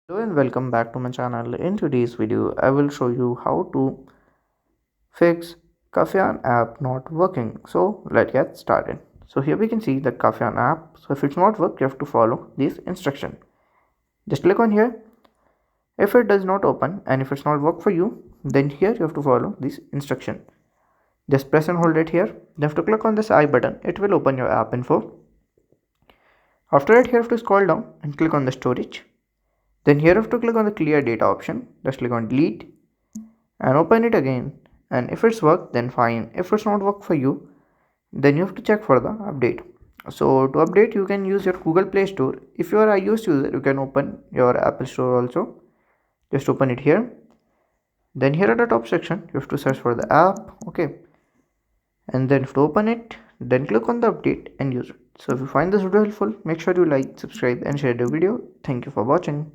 Hello and welcome back to my channel. In today's video, I will show you how to fix Cafeyn app not working. So let's get started. So here we can see the Cafeyn app. So if it's not work, you have to follow this instruction. Just click on here. If it does not open and if it's not work for you, then here you have to follow this instruction. Just press and hold it here. You have to click on this I button. It will open your app info. After that, you have to scroll down and click on the storage. Then here you have to click on the clear data option. Just click on delete and open it again, and if it's work then fine. If it's not work for you, then you have to check for the update. So to update, you can use your Google Play Store. If you are iOS user, you can open your Apple Store also. Just open it here. Then here at the top section, you have to search for the app. Okay, and then to open it, then click on the update and use it. So if you find this video helpful, make sure you like, subscribe and share the video. Thank you for watching.